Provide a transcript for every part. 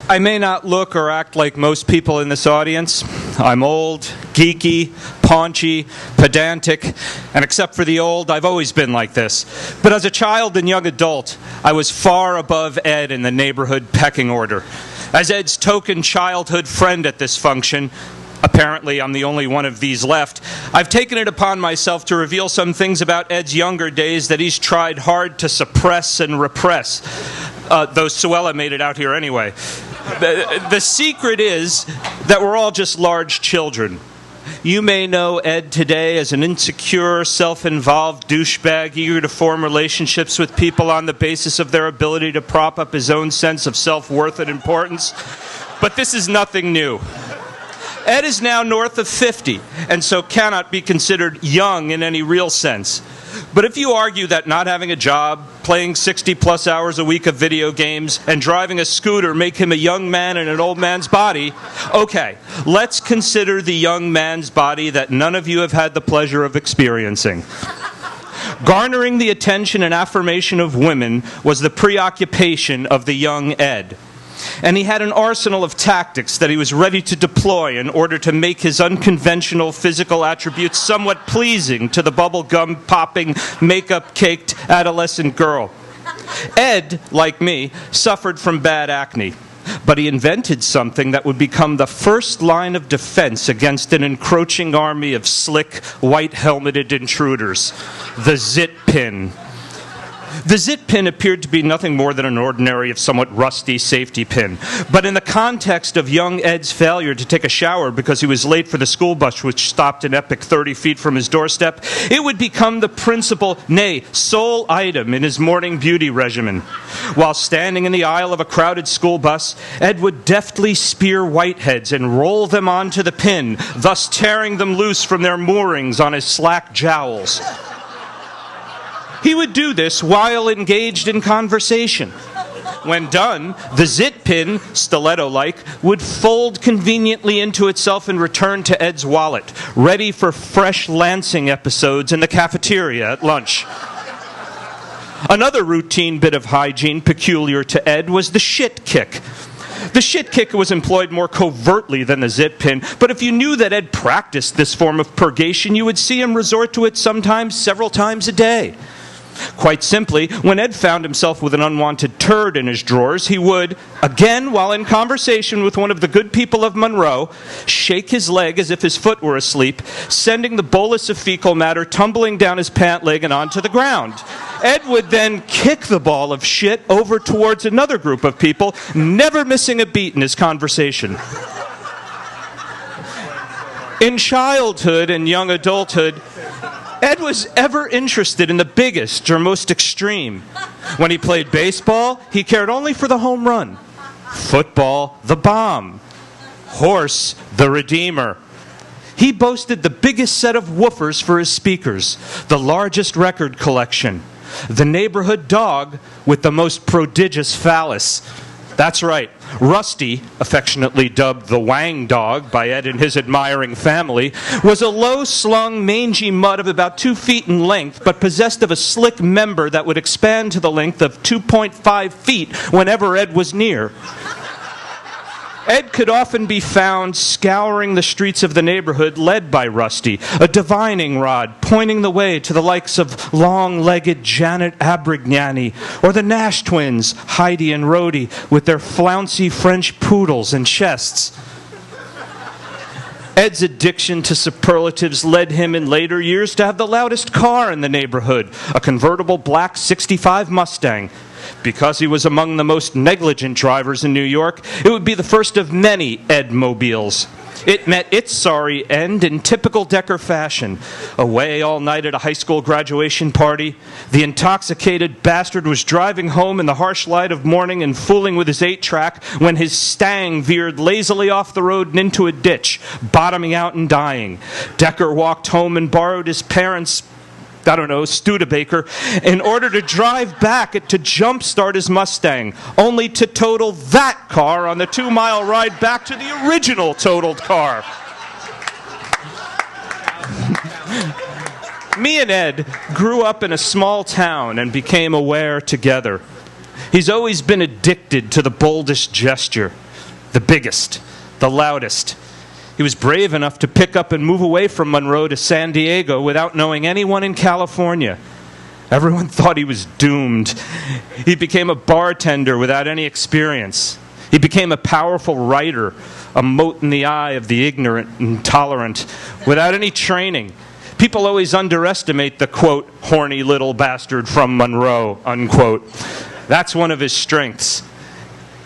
I may not look or act like most people in this audience. I'm old, geeky, paunchy, pedantic, and except for the old, I've always been like this. But as a child and young adult, I was far above Ed in the neighborhood pecking order. As Ed's token childhood friend at this function, apparently I'm the only one of these left, I've taken it upon myself to reveal some things about Ed's younger days that he's tried hard to suppress and repress. Though Suella made it out here anyway. The secret is that we're all just large children. You may know Ed today as an insecure, self-involved douchebag eager to form relationships with people on the basis of their ability to prop up his own sense of self-worth and importance. But this is nothing new. Ed is now north of 50, and so cannot be considered young in any real sense. But if you argue that not having a job, playing 60-plus hours a week of video games, and driving a scooter make him a young man in an old man's body, okay, let's consider the young man's body that none of you have had the pleasure of experiencing. Garnering the attention and affirmation of women was the preoccupation of the young Ed. And he had an arsenal of tactics that he was ready to deploy in order to make his unconventional physical attributes somewhat pleasing to the bubblegum-popping, makeup-caked adolescent girl. Ed, like me, suffered from bad acne. But he invented something that would become the first line of defense against an encroaching army of slick, white-helmeted intruders. The zit pin. The zit pin appeared to be nothing more than an ordinary, if somewhat rusty, safety pin. But in the context of young Ed's failure to take a shower because he was late for the school bus, which stopped an epic 30 feet from his doorstep, it would become the principal, nay, sole item in his morning beauty regimen. While standing in the aisle of a crowded school bus, Ed would deftly spear whiteheads and roll them onto the pin, thus tearing them loose from their moorings on his slack jowls. He would do this while engaged in conversation. When done, the zit pin, stiletto-like, would fold conveniently into itself and return to Ed's wallet, ready for fresh Lansing episodes in the cafeteria at lunch. Another routine bit of hygiene peculiar to Ed was the shit kick. The shit kick was employed more covertly than the zit pin, but if you knew that Ed practiced this form of purgation, you would see him resort to it sometimes several times a day. Quite simply, when Ed found himself with an unwanted turd in his drawers, he would, again while in conversation with one of the good people of Monroe, shake his leg as if his foot were asleep, sending the bolus of fecal matter tumbling down his pant leg and onto the ground. Ed would then kick the ball of shit over towards another group of people, never missing a beat in his conversation. In childhood and young adulthood, Ed was ever interested in the biggest or most extreme. When he played baseball, he cared only for the home run. Football, the bomb. Horse, the redeemer. He boasted the biggest set of woofers for his speakers, the largest record collection, the neighborhood dog with the most prodigious phallus. That's right, Rusty, affectionately dubbed the Wang Dog by Ed and his admiring family, was a low-slung, mangy mutt of about 2 feet in length, but possessed of a slick member that would expand to the length of 2.5 feet whenever Ed was near. Ed could often be found scouring the streets of the neighborhood led by Rusty, a divining rod pointing the way to the likes of long-legged Janet Abrignani or the Nash twins, Heidi and Rhodey, with their flouncy French poodles and chests. Ed's addiction to superlatives led him in later years to have the loudest car in the neighborhood, a convertible black '65 Mustang. Because he was among the most negligent drivers in New York, it would be the first of many Ed-mobiles. It met its sorry end in typical Decker fashion. Away all night at a high school graduation party, the intoxicated bastard was driving home in the harsh light of morning and fooling with his 8-track when his Stang veered lazily off the road and into a ditch, bottoming out and dying. Decker walked home and borrowed his parents' Studebaker, in order to drive back to jumpstart his Mustang, only to total that car on the 2-mile ride back to the original totaled car. Me and Ed grew up in a small town and became aware together. He's always been addicted to the boldest gesture, the biggest, the loudest. He was brave enough to pick up and move away from Monroe to San Diego without knowing anyone in California. Everyone thought he was doomed. He became a bartender without any experience. He became a powerful writer, a mote in the eye of the ignorant and intolerant, without any training. People always underestimate the, quote, horny little bastard from Monroe, unquote. That's one of his strengths.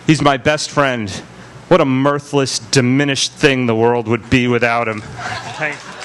He's my best friend. What a mirthless, diminished thing the world would be without him. Thanks.